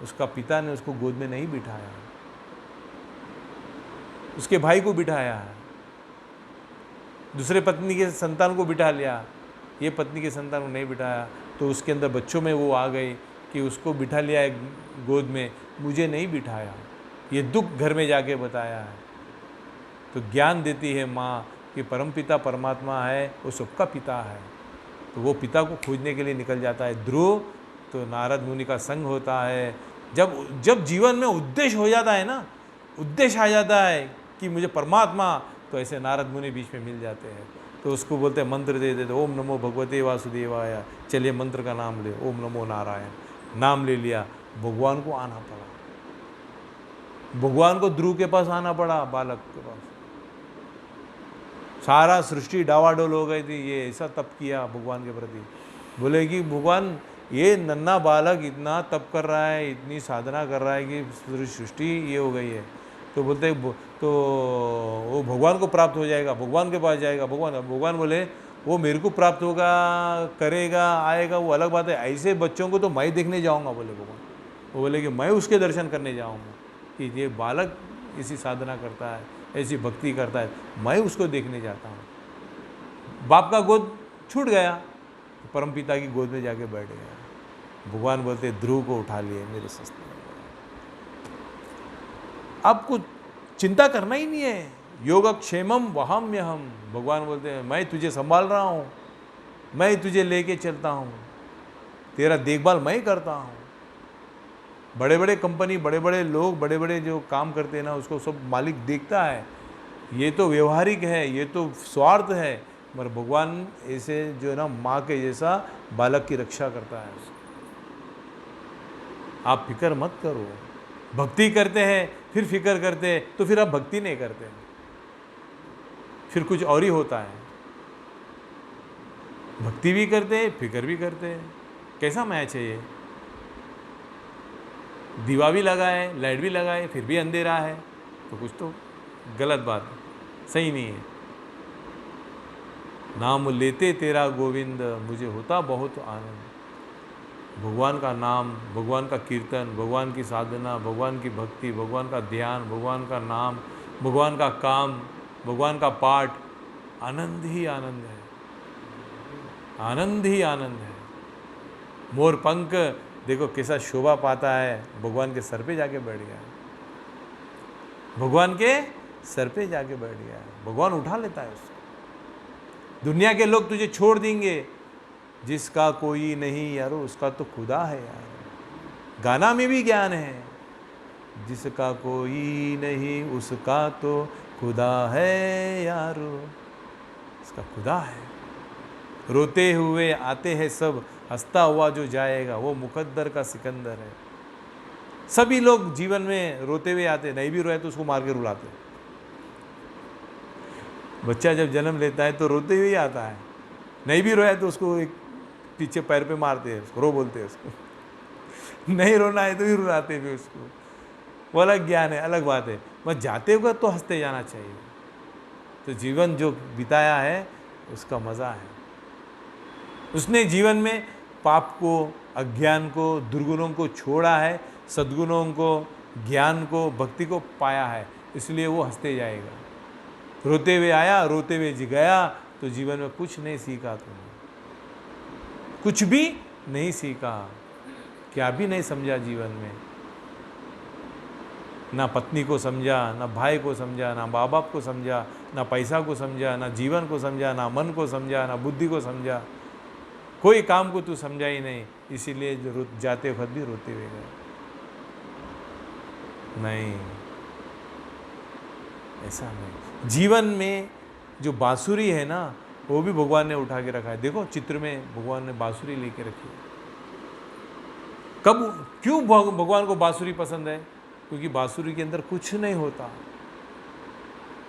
उसका पिता ने उसको गोद में नहीं बिठाया, उसके भाई को बिठाया है, दूसरे पत्नी के संतान को बिठा लिया, ये पत्नी के संतान को नहीं बिठाया। तो उसके अंदर बच्चों में वो आ गई कि उसको बिठा लिया है गोद में, मुझे नहीं बिठाया, ये दुख घर में जाके बताया है। तो ज्ञान देती है माँ कि परमपिता परमात्मा है, वो सबका पिता है। तो वो पिता को खोजने के लिए निकल जाता है ध्रुव। तो नारद मुनि का संग होता है। जब जब जीवन में उद्देश्य हो जाता है ना, उद्देश्य आ जाता है कि मुझे परमात्मा, तो ऐसे नारद मुनि बीच में मिल जाते हैं। तो उसको बोलते हैं, मंत्र दे देते, ओम नमो भगवते वासुदेवाय, चलिए मंत्र का नाम ले, ओम नमो नारायण। नाम ले लिया, भगवान को आना पड़ा, भगवान को ध्रुव के पास आना पड़ा, बालक के पास। सारा सृष्टि डावाडोल हो गई थी, ये ऐसा तप किया भगवान के प्रति। बोले कि भगवान ये नन्हा बालक इतना तप कर रहा है, इतनी साधना कर रहा है कि पूरी सृष्टि ये हो गई है। तो बोलते तो वो भगवान को प्राप्त हो जाएगा, भगवान के पास जाएगा। भगवान बोले वो मेरे को प्राप्त होगा, करेगा, आएगा, वो अलग बात है, ऐसे बच्चों को तो मैं देखने जाऊँगा, बोले भगवान। वो बोले कि मैं उसके दर्शन करने जाऊँगा कि ये बालक ऐसी साधना करता है, ऐसी भक्ति करता है, मैं उसको देखने जाता हूँ। बाप का गोद छूट गया, परमपिता की गोद में जाके बैठ गया। भगवान बोलते ध्रुव को उठा लिए मेरे सस्ते। अब कुछ चिंता करना ही नहीं है, योगक्षेमम वहाम्यहम। भगवान बोलते हैं मैं तुझे संभाल रहा हूँ, मैं तुझे लेके चलता हूँ, तेरा देखभाल मैं करता हूँ। बड़े बड़े कंपनी, बड़े बड़े लोग, बड़े बड़े जो काम करते हैं ना, उसको सब मालिक देखता है, ये तो व्यवहारिक है, ये तो स्वार्थ है। मगर भगवान ऐसे जो है ना, माँ के जैसा बालक की रक्षा करता है। आप फिक्र मत करो। भक्ति करते हैं फिर फिक्र करते हैं, तो फिर आप भक्ति नहीं करते, फिर कुछ और ही होता है। भक्ति भी करते हैं, फिक्र भी करते हैं, कैसा मैच है ये? दीवा भी लगाए, लाइट भी लगाए, फिर भी अंधेरा है, तो कुछ तो गलत बात है, सही नहीं है। नाम लेते तेरा गोविंद, मुझे होता बहुत आनंद। भगवान का नाम, भगवान का कीर्तन, भगवान की साधना, भगवान की भक्ति, भगवान का ध्यान, भगवान का नाम, भगवान का काम, भगवान का पाठ, आनंद ही आनंद है, आनंद ही आनंद है। मोर पंख देखो कैसा शोभा पाता है, भगवान के सर पे जाके बैठ गया, भगवान के सर पे जाके बैठ गया, भगवान उठा लेता है उसको। दुनिया के लोग तुझे छोड़ देंगे, जिसका कोई नहीं यारो उसका तो खुदा है यार। गाना में भी ज्ञान है, जिसका कोई नहीं उसका तो खुदा है यारो, उसका खुदा है। रोते हुए आते हैं सब, हंसता हुआ जो जाएगा वो मुकद्दर का सिकंदर है। सभी लोग जीवन में रोते हुए आते, नहीं भी रोए तो उसको मार के रुलाते। बच्चा जब जन्म लेता है तो रोते हुए ही आता है, नहीं भी रोया तो उसको एक पीछे पैर पे मारते हैं, उसको रो बोलते हैं उसको। नहीं रोना है तो भी रुलाते भी उसको, वो अलग ज्ञान है, अलग बात है। बस जाते हुए तो हंसते जाना चाहिए। तो जीवन जो बिताया है उसका मज़ा है। उसने जीवन में पाप को, अज्ञान को, दुर्गुणों को छोड़ा है, सद्गुणों को, ज्ञान को, भक्ति को पाया है, इसलिए वो हंसते जाएगा। रोते हुए आया, रोते हुए गया, तो जीवन में कुछ नहीं सीखा तुमने, कुछ भी नहीं सीखा, क्या भी नहीं समझा जीवन में। ना पत्नी को समझा, ना भाई को समझा, ना माँ बाप को समझा, ना पैसा को समझा, ना जीवन को समझा, ना मन को समझा, ना बुद्धि को समझा, कोई काम को तू समझा ही नहीं, इसीलिए जो जाते वक्त भी रोते हुए गए। नहीं, ऐसा नहीं। जीवन में जो बांसुरी है ना, वो भी भगवान ने उठा के रखा है। देखो चित्र में भगवान ने बांसुरी लेके रखी है। कब, क्यों भगवान को बांसुरी पसंद है? क्योंकि बांसुरी के अंदर कुछ नहीं होता,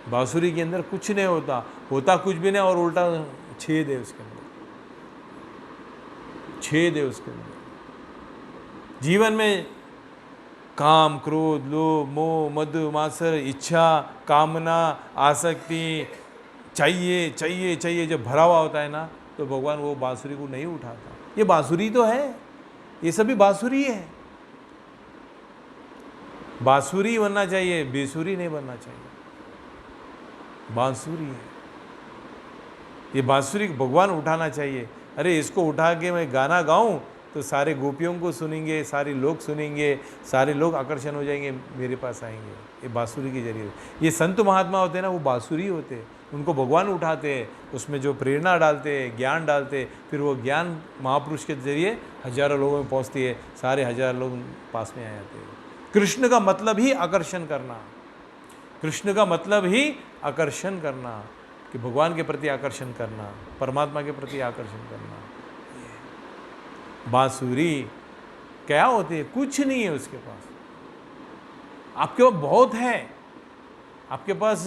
बांसुरी के अंदर कुछ नहीं होता, होता कुछ भी नहीं, और उल्टा छेद है उसके अंदर, छेद है उसके अंदर। जीवन में काम, क्रोध, लोभ, मोह, मद, मात्सर्य, इच्छा, कामना, आसक्ति, चाहिए चाहिए चाहिए जब भरा हुआ होता है ना, तो भगवान वो बांसुरी को नहीं उठाता। ये बांसुरी तो है, ये सभी बांसुरी है, बांसुरी बनना चाहिए, बेसुरी नहीं बनना चाहिए। बांसुरी है ये, बांसुरी भगवान उठाना चाहिए। अरे इसको उठा के मैं गाना गाऊं तो सारे गोपियों को सुनेंगे, सारे लोग सुनेंगे, सारे लोग आकर्षण हो जाएंगे, मेरे पास आएंगे। ये बांसुरी के जरिए। ये संत महात्मा होते हैं ना, वो बांसुरी होते हैं, उनको भगवान उठाते हैं, उसमें जो प्रेरणा डालते हैं, ज्ञान डालते हैं, फिर वो ज्ञान महापुरुष के जरिए हजारों लोगों में पहुँचती है, सारे हजार लोग पास में आ जाते हैं। कृष्ण का मतलब ही आकर्षण करना, कृष्ण का मतलब ही आकर्षण करना, कि भगवान के प्रति आकर्षण करना, परमात्मा के प्रति आकर्षण करना। बांसुरी क्या होती है? कुछ नहीं है उसके पास। आपके पास बहुत है, आपके पास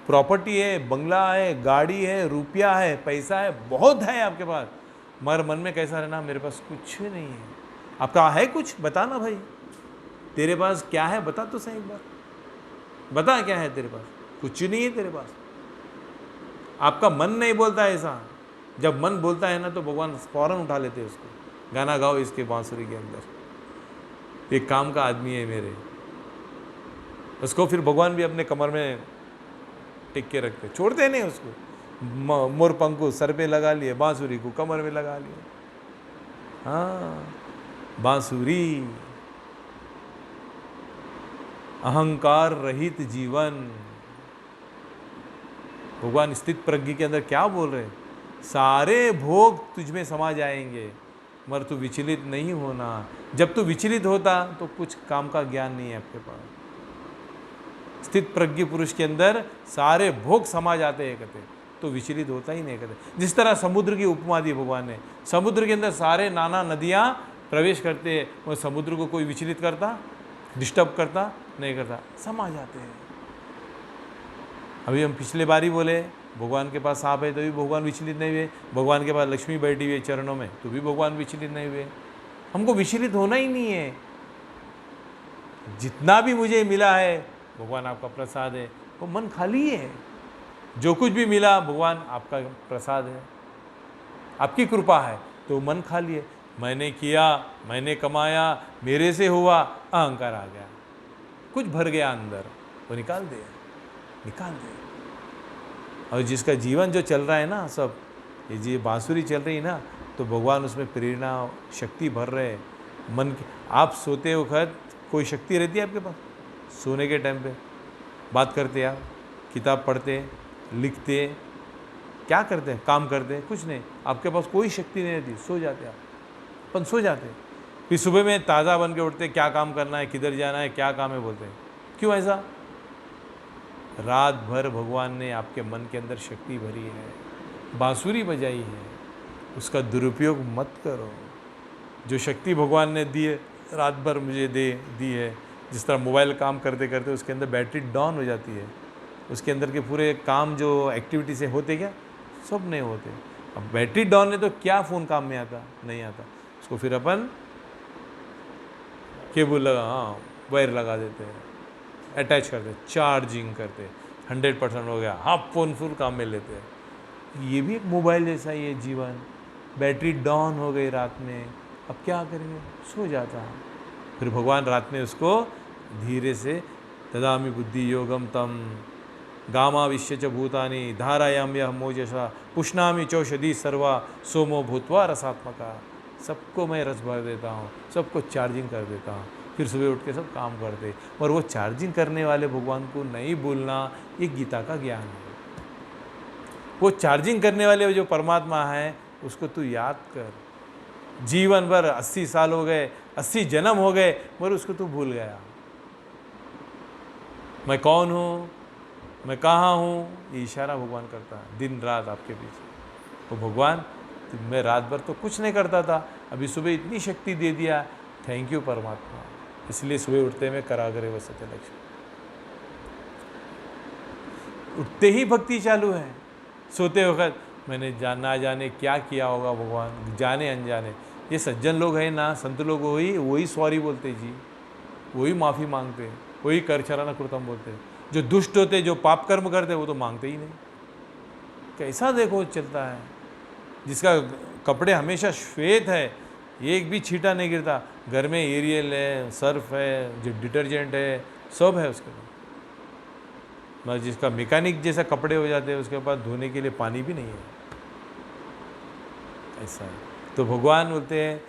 प्रॉपर्टी है, बंगला है, गाड़ी है, रुपया है, पैसा है, बहुत है आपके पास, मगर मन में कैसा रहना, मेरे पास कुछ नहीं है। आपका है कुछ? बताना भाई, तेरे पास क्या है? बता तो सही एक बार, बता क्या है तेरे पास? कुछ नहीं है तेरे पास। आपका मन नहीं बोलता ऐसा। जब मन बोलता है ना तो भगवान फौरन उठा लेते हैं उसको, गाना गाओ इसके बांसुरी के अंदर, एक काम का आदमी है मेरे। उसको फिर भगवान भी अपने कमर में टिक के रखते, छोड़ते नहीं उसको। मोर पंखु सर पे लगा लिए, बांसुरी को कमर में लगा लिए। हाँ, बांसुरी, अहंकार रहित जीवन। भगवान स्थित प्रज्ञ के अंदर क्या बोल रहे हैं? सारे भोग तुझ में समा जाएंगे, मगर तू विचलित नहीं होना। जब तू विचलित होता तो कुछ काम का ज्ञान नहीं है आपके पास। स्थित प्रज्ञ पुरुष के अंदर सारे भोग समा जाते हैं कहते, तो विचलित होता ही नहीं कहते। जिस तरह समुद्र की उपमा दी भगवान ने, समुद्र के अंदर सारे नाना नदियाँ प्रवेश करते हैं, और समुद्र को कोई विचलित करता, डिस्टर्ब करता नहीं करता, समा जाते हैं। अभी हम पिछले बार ही बोले, भगवान के पास सांप है तो भी भगवान विचलित नहीं हुए, भगवान के पास लक्ष्मी बैठी हुई है चरणों में तो भी भगवान विचलित नहीं हुए। हमको विचलित होना ही नहीं है। जितना भी मुझे मिला है भगवान आपका प्रसाद है, वो मन खाली है। जो कुछ भी मिला भगवान आपका प्रसाद है, आपकी कृपा है, तो मन खाली है। मैंने किया, मैंने कमाया, मेरे से हुआ, अहंकार आ गया, कुछ भर गया अंदर, वो निकाल दे, निकाल दे। और जिसका जीवन जो चल रहा है ना, सब ये जी बांसुरी चल रही है ना, तो भगवान उसमें प्रेरणा शक्ति भर रहे हैं मन की। आप सोते वक्त कोई शक्ति रहती है आपके पास? सोने के टाइम पे बात करते, आप किताब पढ़ते, लिखते, क्या करते हैं? काम करते हैं, कुछ नहीं, आपके पास कोई शक्ति नहीं रहती, सो जाते आप, अपन सो जाते। फिर सुबह में ताज़ा बन के उठते, क्या काम करना है, किधर जाना है, क्या काम है बोलते हैं। क्यों ऐसा? रात भर भगवान ने आपके मन के अंदर शक्ति भरी है, बांसुरी बजाई है, उसका दुरुपयोग मत करो। जो शक्ति भगवान ने दी है, रात भर मुझे दी है, जिस तरह मोबाइल काम करते करते उसके अंदर बैटरी डाउन हो जाती है, उसके अंदर के पूरे काम जो एक्टिविटी से होते क्या, सब नहीं होते। अब बैटरी डाउन है तो क्या फ़ोन काम में आता? नहीं आता। उसको फिर अपन केबल लगा, हाँ वायर लगा देते हैं, अटैच करते, चार्जिंग करते, 100% हो गया, हाफ फोन फुल काम में लेते हैं। ये भी एक मोबाइल जैसा ही है जीवन। बैटरी डाउन हो गई रात में, अब क्या करेंगे? सो जाता है। फिर भगवान रात में उसको धीरे से ददामि बुद्धि योगम तम गामाविश्य च भूतानि धारायाम्यहं मोजसा पुष्णामि चौषधि सर्वा सोमो भूत्वा रसात्मका। सबको मैं रस भर देता हूँ, सबको चार्जिंग कर देता हूँ, फिर सुबह उठ के सब काम करते। और वो चार्जिंग करने वाले भगवान को नहीं भूलना, ये गीता का ज्ञान है। वो चार्जिंग करने वाले जो परमात्मा है उसको तू याद कर। जीवन भर 80 साल हो गए, 80 जन्म हो गए, मगर उसको तू भूल गया। मैं कौन हूँ, मैं कहाँ हूँ, ये इशारा भगवान करता है दिन रात आपके पीछे। तो भगवान मैं रात भर तो कुछ नहीं करता था, अभी सुबह इतनी शक्ति दे दिया, थैंक यू परमात्मा। इसलिए सुबह उठते में कराग्रे वसते लक्ष्मी, उठते ही भक्ति चालू है। सोते वक्त मैंने ना जाने क्या किया होगा भगवान, जाने अनजाने। ये सज्जन लोग हैं ना, संत लोग वही सॉरी बोलते जी, वही माफ़ी मांगते, वही कर चराना कृतम बोलते। जो दुष्ट होते, जो पाप कर्म करते, वो तो मांगते ही नहीं। कैसा देखो चलता है, जिसका कपड़े हमेशा श्वेत है, एक भी छींटा नहीं गिरता, घर में एरियल है, सर्फ है, जो डिटर्जेंट है, सब है उसके पास। मतलब जिसका मैकेनिक जैसा कपड़े हो जाते हैं, उसके पास धोने के लिए पानी भी नहीं है, ऐसा है। तो भगवान बोलते हैं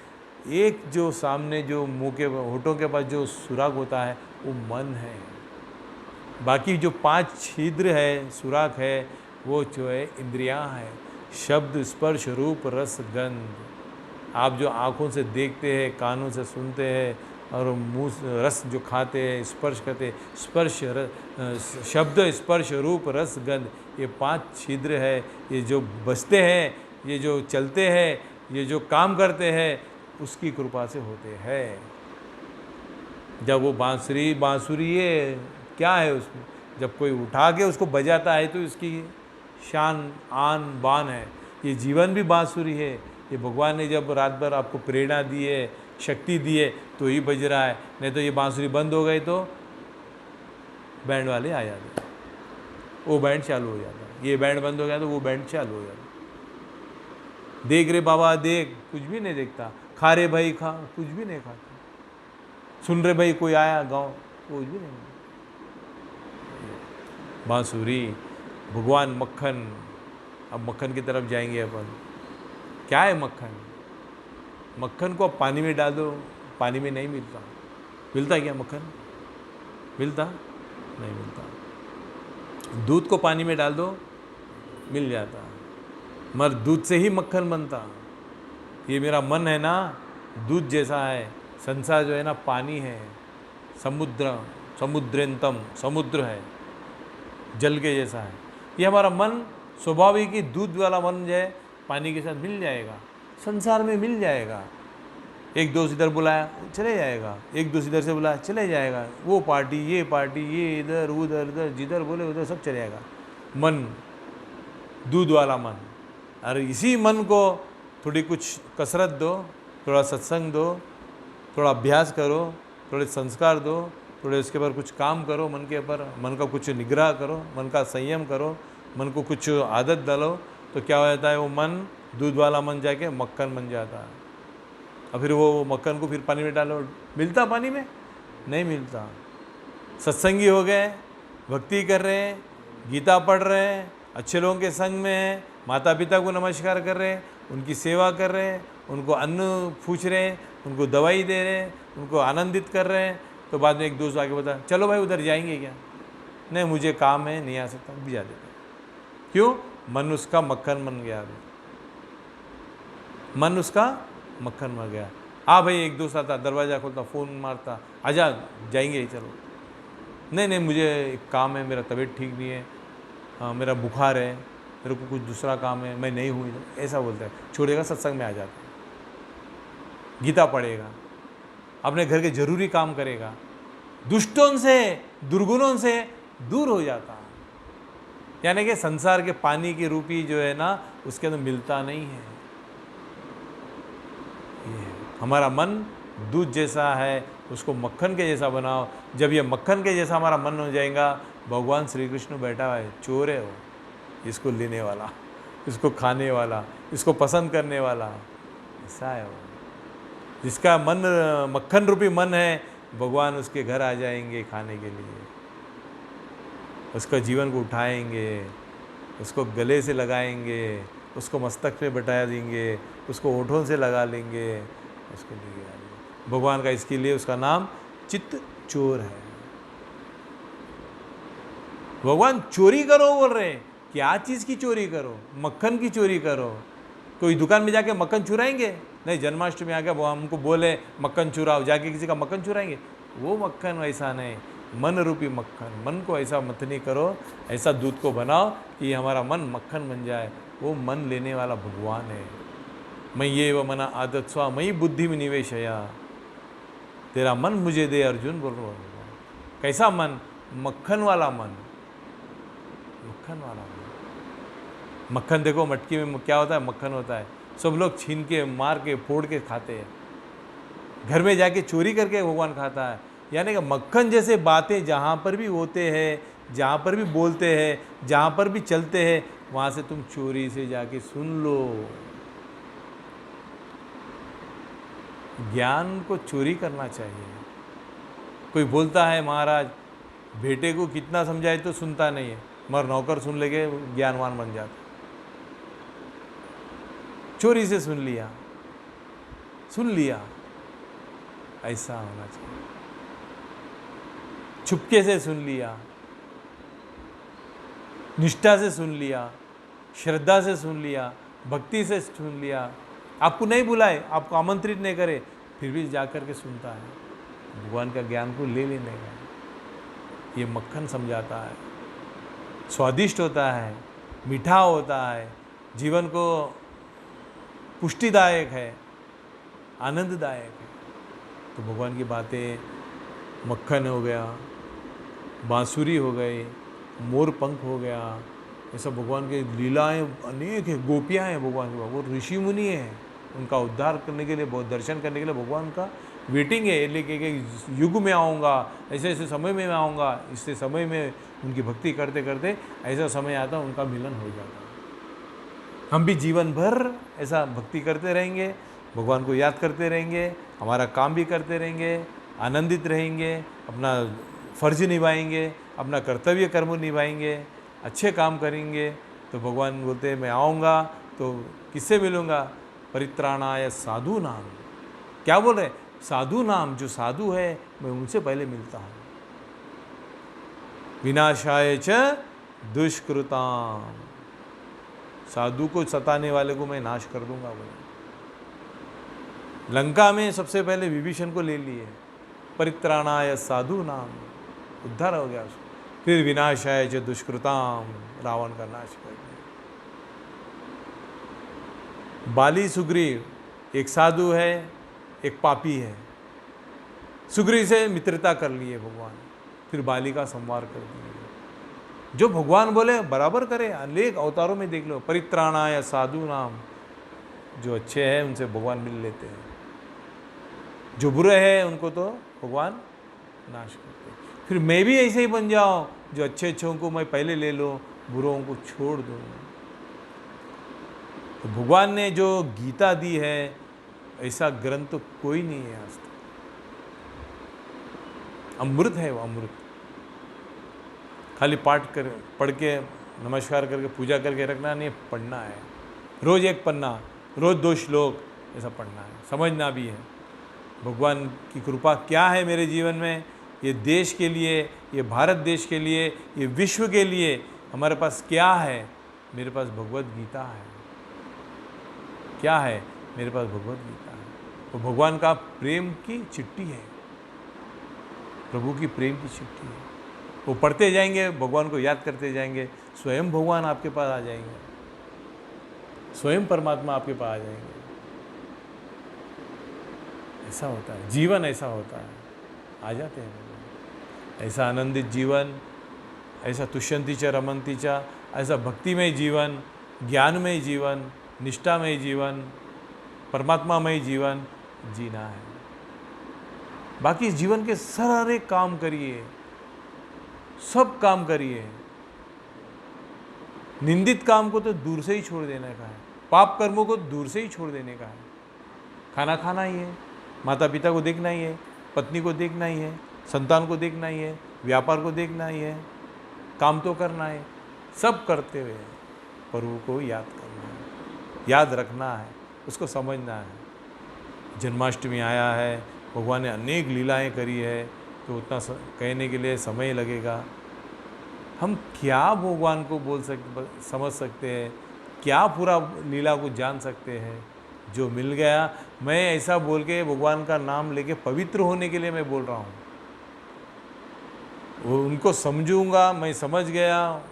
एक जो सामने जो मुंह के होठों के पास जो सुराग होता है वो मन है, बाकी जो 5 छिद्र है, सुराग है, वो जो है इंद्रियां है, शब्द, स्पर्श, रूप, रस, गंध। आप जो आँखों से देखते हैं, कानों से सुनते हैं और मुंह रस जो खाते हैं, स्पर्श करते हैं, शब्द, स्पर्श, रूप, रस, गंध, ये 5 छिद्र है। ये जो बसते हैं, ये जो चलते हैं, ये जो काम करते हैं, उसकी कृपा से होते हैं। जब वो बांसुरी है, क्या है उसमें, जब कोई उठा के उसको बजाता है तो इसकी शान आन बान है। ये जीवन भी बांसुरी है। ये भगवान ने जब रात भर आपको प्रेरणा दी है, शक्ति दी है, तो ही बज रहा है, नहीं तो ये बांसुरी बंद हो गई तो बैंड वाले आ जाते, वो बैंड चालू हो जाता। ये बैंड बंद हो गया तो वो बैंड चालू हो जाता। देख रे बाबा देख, कुछ भी नहीं देखता। खा रे भाई खा, कुछ भी नहीं खाता। सुन रे भाई कोई आया गाँव, कुछ भी नहीं। बांसुरी, भगवान मक्खन। अब मक्खन की तरफ जाएंगे अपन। क्या है मक्खन? मक्खन को आप पानी में डाल दो, पानी में नहीं मिलता। मिलता क्या मक्खन? मिलता नहीं मिलता। दूध को पानी में डाल दो, मिल जाता, मगर दूध से ही मक्खन बनता। ये मेरा मन है ना, दूध जैसा है। संसार जो है ना, पानी है, समुद्र, समुद्रेंतम, समुद्र है, जल के जैसा है। ये हमारा मन स्वाभाविक ही दूध वाला मन जो है, पानी के साथ मिल जाएगा, संसार में मिल जाएगा। एक दोस्त इधर बुलाया चले जाएगा, एक दोस्त इधर से बुलाया चले जाएगा, वो पार्टी, ये इधर उधर इधर, जिधर बोले उधर सब चले जाएगा। मन, दूध वाला मन। अरे इसी मन को थोड़ी कुछ कसरत दो, थोड़ा सत्संग दो, थोड़ा अभ्यास करो, थोड़े संस्कार दो, थोड़े उसके ऊपर कुछ काम करो, मन के ऊपर, मन का कुछ निग्रह करो, मन का संयम करो, मन को कुछ आदत डालो, तो क्या हो जाता है, वो मन, दूध वाला मन जाके मक्खन बन जाता है। और फिर वो मक्खन को फिर पानी में डालो, मिलता पानी में? नहीं मिलता। सत्संगी हो गए, भक्ति कर रहे हैं, गीता पढ़ रहे हैं, अच्छे लोगों के संग में हैं, माता पिता को नमस्कार कर रहे हैं, उनकी सेवा कर रहे हैं, उनको अन्न पूछ रहे हैं, उनको दवाई दे रहे हैं, उनको आनंदित कर रहे हैं, तो बाद में एक दोस्त आके बता, चलो भाई उधर जाएंगे क्या? नहीं मुझे काम है, नहीं आ सकता, भिजा देता। क्यों? मन उसका मक्खन बन गया। मन उसका मक्खन बन गया। हाँ भाई, एक दोस्त आता, दरवाज़ा खोलता, फ़ोन मारता, आजा जाएंगे चलो। नहीं नहीं मुझे एक काम है, मेरा तबीयत ठीक नहीं है, हाँ मेरा बुखार है, मेरे को कुछ दूसरा काम है, मैं नहीं हूँ इधर, ऐसा बोलता है। छोड़ेगा, सत्संग में आ जाता, गीता पढ़ेगा, अपने घर के जरूरी काम करेगा, दुष्टों से, दुर्गुणों से दूर हो जाता। यानी कि संसार के पानी की रूपी जो है ना, उसके अंदर मिलता नहीं है। हमारा मन दूध जैसा है, उसको मक्खन के जैसा बनाओ। जब ये मक्खन के जैसा हमारा मन हो जाएगा, भगवान श्री कृष्ण बैठा है, चोर है वो, इसको लेने वाला, इसको खाने वाला, इसको पसंद करने वाला, ऐसा है वो। जिसका मन मक्खन रूपी मन है, भगवान उसके घर आ जाएंगे खाने के लिए, उसका जीवन को उठाएंगे, उसको गले से लगाएंगे, उसको मस्तक पे बैठा देंगे, उसको होठों से लगा लेंगे, उसको लिए आएंगे। भगवान का इसके लिए उसका नाम चित्त चोर है। भगवान चोरी करो बोल रहे हैं, क्या चीज़ की चोरी करो? मक्खन की चोरी करो। कोई दुकान में जाके मक्खन चुराएंगे? नहीं, जन्माष्टमी आ गया, वो हमको बोले मक्खन चुराओ, जाके किसी का मक्खन चुराएंगे? वो मक्खन वैसा नहीं, मन रूपी मक्खन। मन को ऐसा मथनी करो, ऐसा दूध को बनाओ कि हमारा मन मक्खन बन जाए। वो मन लेने वाला भगवान है। मैं ये वो मना आदत स्वा मई बुद्धि में निवेशया, तेरा मन मुझे दे अर्जुन बोल रहा। कैसा मन? मक्खन वाला मन, मक्खन वाला मन। मक्खन देखो मटकी में क्या होता है? मक्खन होता है। सब लोग छीन के, मार के, फोड़ के खाते हैं। घर में जाके चोरी करके भगवान खाता है। यानी कि मक्खन जैसे बातें जहाँ पर भी होते हैं, जहाँ पर भी बोलते हैं, जहाँ पर भी चलते हैं, वहाँ से तुम चोरी से जाके सुन लो। ज्ञान को चोरी करना चाहिए। कोई बोलता है महाराज बेटे को कितना समझाए तो सुनता नहीं है, मगर नौकर सुन लेके ज्ञानवान बन जाता। चोरी से सुन लिया, ऐसा होना चाहिए। चुपके से सुन लिया, निष्ठा से सुन लिया, श्रद्धा से सुन लिया, भक्ति से सुन लिया। आपको नहीं बुलाए, आपको आमंत्रित नहीं करे, फिर भी जाकर के सुनता है। भगवान का ज्ञान को ले लेने का ये मक्खन समझाता है, स्वादिष्ट होता है, मीठा होता है, जीवन को पुष्टिदायक है, आनंददायक है। तो भगवान की बातें मक्खन हो गया, बांसुरी हो गई, मोर पंख हो गया, ऐसा भगवान के लीलाएं अनेक है, गोपियाँ हैं भगवान के, वो ऋषि मुनि हैं, उनका उद्धार करने के लिए, दर्शन करने के लिए भगवान का वेटिंग है। लेकिन युग में आऊँगा, ऐसे ऐसे समय में मैं आऊँगा, इससे समय में उनकी भक्ति करते करते ऐसा समय आता उनका मिलन हो जाता। हम भी जीवन भर ऐसा भक्ति करते रहेंगे, भगवान को याद करते रहेंगे, हमारा काम भी करते रहेंगे, आनंदित रहेंगे, अपना फर्ज निभाएंगे, अपना कर्तव्य कर्म निभाएंगे, अच्छे काम करेंगे। तो भगवान बोलते हैं मैं आऊँगा तो किससे मिलूँगा? परित्राणाय साधु नाम। क्या बोल रहे? साधु नाम, जो साधु है मैं उनसे पहले मिलता हूँ। विनाशाय च दुष्कृताम, साधु को सताने वाले को मैं नाश कर दूंगा। बोले लंका में सबसे पहले विभीषण को ले लिए, परित्राणाय साधु नाम, उद्धार हो गया उसको। फिर विनाशाय च दुष्कृताम, रावण का नाश कर दिया। बाली सुग्रीव, एक साधु है, एक पापी है। सुग्रीव से मित्रता कर लिए भगवान, फिर बाली का संहार कर दिया। जो भगवान बोले बराबर करे, अनेक अवतारों में देख लो, परित्राणाय साधु नाम, जो अच्छे हैं उनसे भगवान मिल लेते हैं, जो बुरे हैं उनको तो भगवान नाश करते हैं। फिर मैं भी ऐसे ही बन जाऊं, जो अच्छे अच्छों को मैं पहले ले लूं, बुरों को छोड़ दूं। तो भगवान ने जो गीता दी है, ऐसा ग्रंथ तो कोई नहीं है आज तक। अमृत है वो, अमृत। खाली पाठ कर, पढ़ के नमस्कार करके पूजा करके रखना नहीं, पढ़ना है। रोज एक पन्ना, रोज 2 श्लोक, ऐसा पढ़ना है, समझना भी है भगवान की कृपा क्या है मेरे जीवन में। ये देश के लिए, ये भारत देश के लिए, ये विश्व के लिए हमारे पास क्या है? मेरे पास भगवत गीता है। क्या है? मेरे पास भगवत गीता है। तो भगवान का प्रेम की चिट्ठी है, प्रभु की प्रेम की चिट्ठी है। वो पढ़ते जाएंगे, भगवान को याद करते जाएंगे, स्वयं भगवान आपके पास आ जाएंगे, स्वयं परमात्मा आपके पास आ जाएंगे। ऐसा होता है जीवन, ऐसा होता है, आ जाते हैं ऐसा आनंदित जीवन, ऐसा तुष्यंती च रमंती च, ऐसा भक्तिमय जीवन, ज्ञानमय जीवन, निष्ठामय जीवन, परमात्मामय जीवन जीना है। बाकी इस जीवन के सारे काम करिए, सब काम करिए। निंदित काम को तो दूर से ही छोड़ देने का है, पाप कर्मों को दूर से ही छोड़ देने का है। खाना खाना ही है, माता पिता को देखना ही है, पत्नी को देखना ही है, संतान को देखना ही है, व्यापार को देखना ही है, काम तो करना है। सब करते हुए प्रभु को याद करना है, याद रखना है, उसको समझना है। जन्माष्टमी आया है, भगवान ने अनेक लीलाएं करी है, तो उतना कहने के लिए समय लगेगा। हम क्या भगवान को समझ सकते हैं, क्या पूरा लीला को जान सकते हैं? जो मिल गया, मैं ऐसा बोल के भगवान का नाम लेके पवित्र होने के लिए मैं बोल रहा हूँ। वो उनको समझूंगा, मैं समझ गया,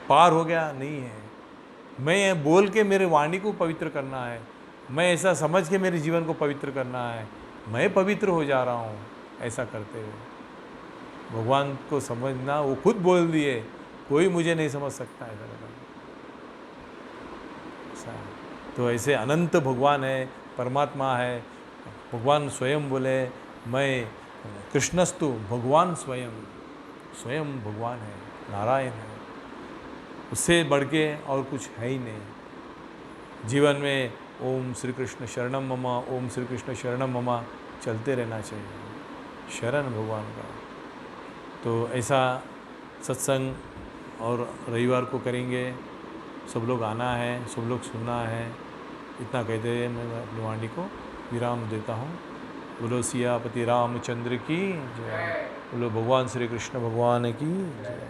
पार हो गया, नहीं है। मैं बोल के मेरे वाणी को पवित्र करना है, मैं ऐसा समझ के मेरे जीवन को पवित्र करना है, मैं पवित्र हो जा रहा हूँ। ऐसा करते हुए भगवान को समझना, वो खुद बोल दिए, कोई मुझे नहीं समझ सकता है। ऐसा तो ऐसे अनंत भगवान है, परमात्मा है। भगवान स्वयं बोले, मैं कृष्णस्तु, भगवान स्वयं, स्वयं भगवान है, नारायण है। उससे बढ़ के और कुछ है ही नहीं। जीवन में ओम श्री कृष्ण शरणम मम, ओम श्री कृष्ण शरणम मम चलते रहना चाहिए, शरण भगवान का। तो ऐसा सत्संग और रविवार को करेंगे, सब लोग आना है, सब लोग सुनना है। इतना कहते हुए मैं अपनी वाणी को विराम देता हूँ। बोलो सियापति रामचंद्र की जय, बोलो भगवान श्री कृष्ण भगवान की जय।